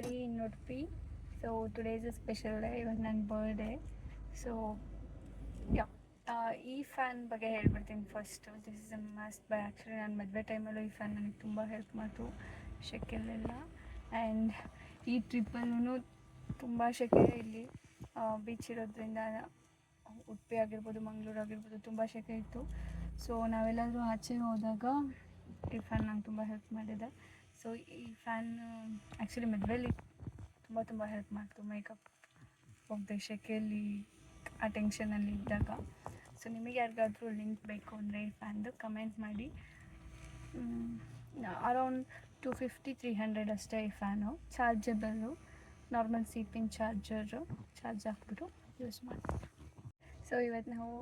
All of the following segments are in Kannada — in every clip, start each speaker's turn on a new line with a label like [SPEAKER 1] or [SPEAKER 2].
[SPEAKER 1] 3 in Udupi. So today is a special day, ಇವತ್ತು ನನ್ನ ಬರ್ಡೇ. ಸೊ ಯಾ ಈ ಫ್ಯಾನ್ ಬಗ್ಗೆ ಹೇಳ್ಬಿಡ್ತೀನಿ first. This is a must by. Actually ನಾನು ಮದುವೆ ಟೈಮಲ್ಲೂ ಈ ಫ್ಯಾನ್ ನನಗೆ ತುಂಬ ಹೆಲ್ಪ್ ಮಾಡ್ತು ಶೆಕೆಯಲ್ಲೆಲ್ಲ. ಆ್ಯಂಡ್ ಈ ಟ್ರಿಪ್ಪಲ್ಲೂ ತುಂಬ ಶೆಕೆ. ಇಲ್ಲಿ ಬೀಚ್ ಇರೋದ್ರಿಂದ ಉಡುಪಿ ಆಗಿರ್ಬೋದು, ಮಂಗಳೂರು ಆಗಿರ್ಬೋದು, ತುಂಬ ಶೆಕೆ ಇತ್ತು. ಸೊ ನಾವೆಲ್ಲಾದರೂ ಆಚೆ ಹೋದಾಗ ಈ ಫ್ಯಾನ್ ನಂಗೆ ತುಂಬ ಹೆಲ್ಪ್ ಮಾಡಿದೆ. ಸೊ ಈ ಫ್ಯಾನ್ ಆ್ಯಕ್ಚುಲಿ ಮದುವೆಯಲ್ಲಿ ತುಂಬ ಹೆಲ್ಪ್ ಮಾಡ್ತು. ಮೇಕಪ್ ಹೋಗದೆ ಶೆಕೆಯಲ್ಲಿ ಆ ಟೆನ್ಷನಲ್ಲಿ ಇದ್ದಾಗ. ಸೊ ನಿಮಗೆ ಯಾರಿಗಾದ್ರೂ ಲಿಂಕ್ ಬೇಕು ಅಂದರೆ ಈ ಫ್ಯಾನ್ದು ಕಮೆಂಟ್ ಮಾಡಿ. ಅರೌಂಡ್ 250-300 ಅಷ್ಟೇ ಈ ಫ್ಯಾನು. ಚಾರ್ಜಬಲ್ಲು, ನಾರ್ಮಲ್ ಪಿನ್ ಚಾರ್ಜ್ ಹಾಕ್ಬಿಟ್ಟು ಯೂಸ್ ಮಾಡ್ತೀವಿ. ಸೊ ಇವತ್ತು ನಾವು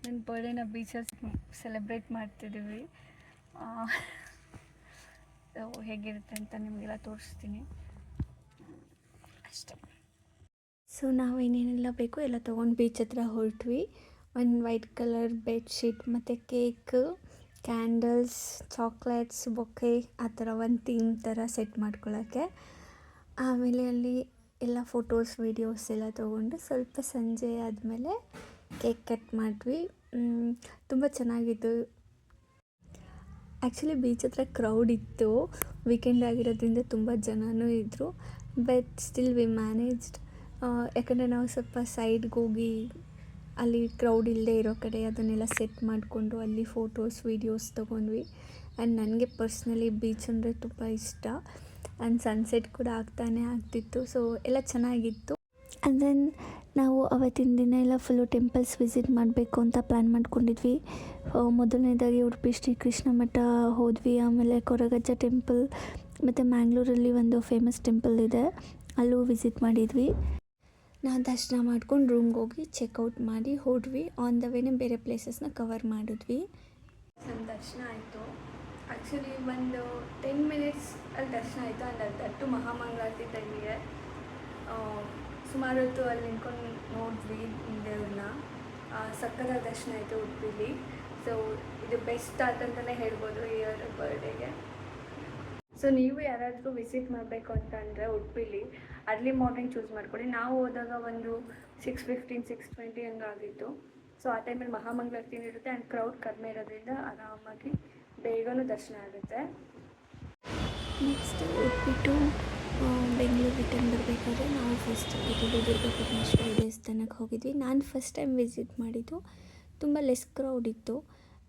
[SPEAKER 1] ನನ್ನ ಬರ್ಡೇನ ಬೀಚಲ್ಲಿ ಸೆಲೆಬ್ರೇಟ್ ಮಾಡ್ತಿದ್ದೀವಿ. ಸೊ ಹೇಗಿರುತ್ತೆ ಅಂತ ನಿಮಗೆಲ್ಲ ತೋರಿಸ್ತೀನಿ ಅಷ್ಟೇ. ಸೊ ನಾವು ಏನೇನೆಲ್ಲ ಬೇಕು ಎಲ್ಲ ತೊಗೊಂಡು ಬೀಚ್ ಹತ್ರ ಹೊರಟ್ವಿ. ಒಂದು ವೈಟ್ ಕಲರ್ ಬೆಡ್ಶೀಟ್ ಮತ್ತು ಕೇಕ್, ಕ್ಯಾಂಡಲ್ಸ್, ಚಾಕ್ಲೇಟ್ಸ್, ಬೊಕ್ಕೆ, ಆ ಥರ ಒಂದು ಥೀಮ್ ಥರ ಸೆಟ್ ಮಾಡ್ಕೊಳ್ಳೋಕ್ಕೆ. ಆಮೇಲೆ ಅಲ್ಲಿ ಎಲ್ಲ ಫೋಟೋಸ್ ವೀಡಿಯೋಸ್ ಎಲ್ಲ ತೊಗೊಂಡು ಸ್ವಲ್ಪ ಸಂಜೆ ಆದಮೇಲೆ ಕೇಕ್ ಕಟ್ ಮಾಡಿದ್ವಿ. ತುಂಬ ಚೆನ್ನಾಗಿತ್ತು. ಆ್ಯಕ್ಚುಲಿ ಬೀಚ್ ಹತ್ರ ಕ್ರೌಡ್ ಇತ್ತು. ವೀಕೆಂಡ್ ಆಗಿರೋದ್ರಿಂದ ತುಂಬ ಜನನೂ ಇದ್ದರು. But still we managed. ಯಾಕಂದರೆ ನಾವು ಸ್ವಲ್ಪ ಸೈಡ್ಗೆ ಹೋಗಿ ಅಲ್ಲಿ ಕ್ರೌಡ್ ಇಲ್ಲದೆ ಇರೋ ಕಡೆ ಅದನ್ನೆಲ್ಲ ಸೆಟ್ ಮಾಡಿಕೊಂಡು ಅಲ್ಲಿ ಫೋಟೋಸ್ ವೀಡಿಯೋಸ್ ತೊಗೊಂಡ್ವಿ. ಆ್ಯಂಡ್ ನನಗೆ ಪರ್ಸ್ನಲಿ ಬೀಚ್ ಅಂದರೆ ತುಂಬ ಇಷ್ಟ. ಆ್ಯಂಡ್ ಸನ್ಸೆಟ್ ಕೂಡ ಆಗ್ತಿತ್ತು. ಸೊ ಎಲ್ಲ ಚೆನ್ನಾಗಿತ್ತು. ಆ್ಯಂಡ್ ದೆನ್ ನಾವು ಅವತ್ತಿನ ದಿನ ಎಲ್ಲ ಫುಲ್ಲು ಟೆಂಪಲ್ಸ್ ವಿಸಿಟ್ ಮಾಡಬೇಕು ಅಂತ ಪ್ಲ್ಯಾನ್ ಮಾಡ್ಕೊಂಡಿದ್ವಿ. ಮೊದಲನೇದಾಗಿ ಉಡುಪಿ ಶ್ರೀ ಕೃಷ್ಣ ಮಠ ಹೋದ್ವಿ. ಆಮೇಲೆ ಕೊರಗಜ್ಜ ಟೆಂಪಲ್ ಮತ್ತು ಮ್ಯಾಂಗ್ಳೂರಲ್ಲಿ ಒಂದು ಫೇಮಸ್ ಟೆಂಪಲ್ ಇದೆ, ಅಲ್ಲೂ ವಿಸಿಟ್ ಮಾಡಿದ್ವಿ. ನಾವು ದರ್ಶನ ಮಾಡ್ಕೊಂಡು ರೂಮ್ಗೆ ಹೋಗಿ ಚೆಕ್ಔಟ್ ಮಾಡಿ ಹೊರಡ್ವಿ. ಆನ್ ದ ವೇನೇ ಬೇರೆ ಪ್ಲೇಸಸ್ನ ಕವರ್ ಮಾಡಿದ್ವಿ. ನಮ್ಮ ದರ್ಶನ ಆಯಿತು. ಆ್ಯಕ್ಚುಲಿ ಒಂದು 10 ಮಿನಿಟ್ಸ್ ಅಲ್ಲಿ ದರ್ಶನ ಆಯಿತು. ಆ್ಯಂಡ್ ದಟ್ಟು ಮಹಾಮಂಗಳಾರತಿ ಟೈಮಿಗೆ ಸುಮಾರು ಹೊತ್ತು ಅಲ್ಲಿ ನಿಂತ್ಕೊಂಡು ನೋಡಿದ್ವಿ ದೇವ್ರನ್ನ. ಸಕ್ಕತ್ತಾದ ದರ್ಶನ ಆಯಿತು ಉಡುಪಿಲಿ. ಸೊ ಇದು ಬೆಸ್ಟ್ ಅಂತಲೇ ಹೇಳ್ಬೋದು ಈ ಇಯರ್ ಬರ್ಡೇಗೆ. ಸೊ ನೀವು ಯಾರಾದರೂ ವಿಸಿಟ್ ಮಾಡಬೇಕು ಅಂತಂದರೆ ಉಡುಪಿಲಿ ಅರ್ಲಿ ಮಾರ್ನಿಂಗ್ ಚೂಸ್ ಮಾಡ್ಕೊಳ್ಳಿ. ನಾವು ಹೋದಾಗ ಒಂದು 6:15, 6:20 ಹಂಗಾಗಿತ್ತು. ಸೊ ಆ ಟೈಮಲ್ಲಿ ಮಹಾಮಂಗಳಾರತಿನೂ ಇರುತ್ತೆ ಆ್ಯಂಡ್ ಕ್ರೌಡ್ ಕಡಿಮೆ ಇರೋದ್ರಿಂದ ಆರಾಮಾಗಿ ಬೇಗನೂ ದರ್ಶನ ಆಗುತ್ತೆ. Next Udupi to Bengaluru return ಬರಬೇಕಾದ್ರೆ ನಾವು ಫಸ್ಟ್ ದುರ್ಗ ಪರಮೇಶ್ವರಿ ದೇವಸ್ಥಾನಕ್ಕೆ ಹೋಗಿದ್ವಿ. ನಾನು ಫಸ್ಟ್ ಟೈಮ್ ವಿಸಿಟ್ ಮಾಡಿದ್ದು. ತುಂಬ ಲೆಸ್ ಕ್ರೌಡ್ ಇತ್ತು.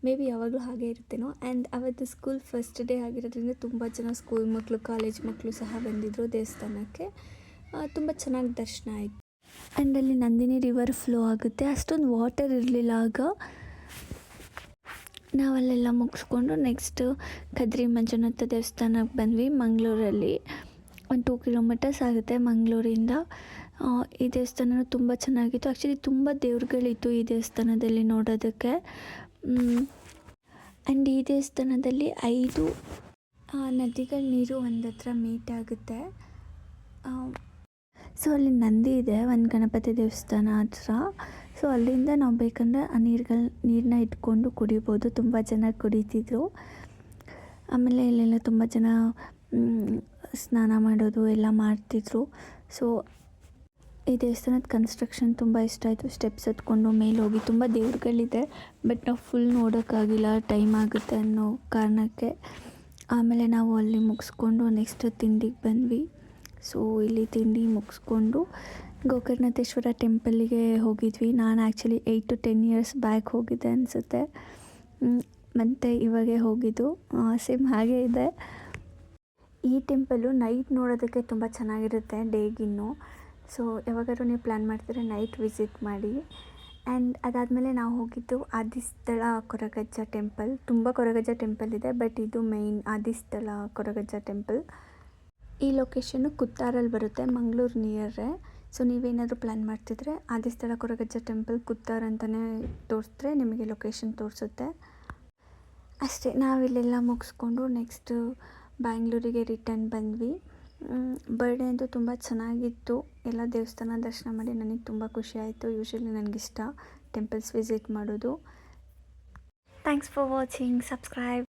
[SPEAKER 1] ಮೇ ಬಿ ಯಾವಾಗಲೂ ಹಾಗೆ ಇರುತ್ತೇನೋ. ಆ್ಯಂಡ್ ಅವತ್ತು ಸ್ಕೂಲ್ ಫಸ್ಟ್ ಡೇ ಆಗಿರೋದ್ರಿಂದ ತುಂಬ ಜನ ಸ್ಕೂಲ್ ಮಕ್ಕಳು, ಕಾಲೇಜ್ ಮಕ್ಕಳು ಸಹ ಬಂದಿದ್ದರು ದೇವಸ್ಥಾನಕ್ಕೆ. ತುಂಬ ಚೆನ್ನಾಗಿ ದರ್ಶನ ಆಯಿತು. ಆ್ಯಂಡ್ ಅಲ್ಲಿ ನಂದಿನಿ ರಿವರ್ ಫ್ಲೋ ಆಗುತ್ತೆ. ಅಷ್ಟೊಂದು ವಾಟರ್ ಇರಲಿಲ್ಲ ಆಗ. ನಾವಲ್ಲೆಲ್ಲ ಮುಗಿಸ್ಕೊಂಡು ನೆಕ್ಸ್ಟು ಕದ್ರಿ ಮಂಜುನಾಥ ದೇವಸ್ಥಾನಕ್ಕೆ ಬಂದ್ವಿ. ಮಂಗಳೂರಲ್ಲಿ ಒಂದು 2 ಕಿಲೋಮೀಟರ್ಸ್ ಆಗುತ್ತೆ ಮಂಗಳೂರಿಂದ. ಈ ದೇವಸ್ಥಾನ ತುಂಬ ಚೆನ್ನಾಗಿತ್ತು. ಆ್ಯಕ್ಚುಲಿ ತುಂಬ ದೇವ್ರುಗಳಿತ್ತು ಈ ದೇವಸ್ಥಾನದಲ್ಲಿ ನೋಡೋದಕ್ಕೆ. ಆ್ಯಂಡ್ ಈ ದೇವಸ್ಥಾನದಲ್ಲಿ 5 ನದಿಗಳ ನೀರು ಒಂದು ಹತ್ರ ಮೀಟ್ ಆಗುತ್ತೆ. ಸೊ ಅಲ್ಲಿ ನಂದಿ ಇದೆ ಒಂದು ಗಣಪತಿ ದೇವಸ್ಥಾನ ಹತ್ರ. ಸೊ ಅಲ್ಲಿಂದ ನಾವು ಬೇಕಂದರೆ ಆ ನೀರನ್ನ ಇಟ್ಕೊಂಡು ಕುಡಿಬೋದು. ತುಂಬ ಜನ ಕುಡಿತಿದ್ರು. ಆಮೇಲೆ ಇಲ್ಲೆಲ್ಲ ತುಂಬ ಜನ ಸ್ನಾನ ಮಾಡೋದು ಎಲ್ಲ ಮಾಡ್ತಿದ್ರು. ಸೊ ಈ ದೇವಸ್ಥಾನದ ಕನ್ಸ್ಟ್ರಕ್ಷನ್ ತುಂಬ ಇಷ್ಟ ಆಯಿತು. ಸ್ಟೆಪ್ಸ್ ಹತ್ಕೊಂಡು ಮೇಲೆ ಹೋಗಿ ತುಂಬ ದೇವ್ರುಗಳಿದೆ. ಬಟ್ ನಾವು ಫುಲ್ ನೋಡೋಕ್ಕಾಗಿಲ್ಲ, ಟೈಮ್ ಆಗುತ್ತೆ ಅನ್ನೋ ಕಾರಣಕ್ಕೆ. ಆಮೇಲೆ ನಾವು ಅಲ್ಲಿ ಮುಗಿಸ್ಕೊಂಡು ನೆಕ್ಸ್ಟ್ ತಿಂಡಿಗೆ ಬಂದ್ವಿ. ಸೊ ಇಲ್ಲಿ ತಿಂಡಿ ಮುಗಿಸ್ಕೊಂಡು ಗೋಕರ್ಣೇಶ್ವರ ಟೆಂಪಲ್ಲಿಗೆ ಹೋಗಿದ್ವಿ. ನಾನು ಆ್ಯಕ್ಚುಲಿ 8 to 10 ಇಯರ್ಸ್ ಬ್ಯಾಕ್ ಹೋಗಿದ್ದೆ ಅನಿಸುತ್ತೆ. ಮತ್ತು ಇವಾಗೆ ಹೋಗಿದ್ದು ಸೇಮ್ ಹಾಗೇ ಇದೆ. ಈ ಟೆಂಪಲ್ಲು ನೈಟ್ ನೋಡೋದಕ್ಕೆ ತುಂಬ ಚೆನ್ನಾಗಿರುತ್ತೆ ಡೇಗಿನ್ನು. ಸೊ ಯಾವಾಗಾದ್ರೂ ನೀವು ಪ್ಲ್ಯಾನ್ ಮಾಡ್ತೀರಾ ನೈಟ್ ವಿಸಿಟ್ ಮಾಡಿ. ಆ್ಯಂಡ್ ಅದಾದಮೇಲೆ ನಾವು ಹೋಗಿದ್ದು ಆದಿಸ್ಥಳ ಕೊರಗಜ್ಜ ಟೆಂಪಲ್. ತುಂಬ ಕೊರಗಜ್ಜ ಟೆಂಪಲ್ ಇದೆ, ಬಟ್ ಇದು ಮೇಯ್ನ್ ಆದಿಸ್ಥಳ ಕೊರಗಜ್ಜ ಟೆಂಪಲ್. ಈ ಲೊಕೇಶನ್ನು ಕುತ್ತಾರಲ್ಲಿ ಬರುತ್ತೆ, ಮಂಗಳೂರು ನಿಯರೇ. ಸೊ ನೀವೇನಾದರೂ ಪ್ಲ್ಯಾನ್ ಮಾಡ್ತಿದ್ರೆ ಆದಿಸ್ಥಳ ಕೊರಗಜ್ಜ ಟೆಂಪಲ್ ಕುತ್ತಾರ್ ಅಂತಲೇ ತೋರಿಸಿದ್ರೆ ನಿಮಗೆ ಲೊಕೇಶನ್ ತೋರಿಸುತ್ತೆ. ಅಷ್ಟೇ. ನಾವಿಲ್ಲೆಲ್ಲ ಮುಗಿಸ್ಕೊಂಡು ನೆಕ್ಸ್ಟು ಬ್ಯಾಂಗ್ಳೂರಿಗೆ ರಿಟರ್ನ್ ಬಂದ್ವಿ. ಬರ್ಡೇ ಅಂತೂ ತುಂಬ ಚೆನ್ನಾಗಿತ್ತು. ಎಲ್ಲ ದೇವಸ್ಥಾನ ದರ್ಶನ ಮಾಡಿ ನನಗೆ ತುಂಬ ಖುಷಿ ಆಯಿತು. ಯೂಶ್ವಲಿ ನನಗಿಷ್ಟ ಟೆಂಪಲ್ಸ್ ವಿಸಿಟ್ ಮಾಡೋದು. Thanks for watching. ಸಬ್ಸ್ಕ್ರೈಬ್.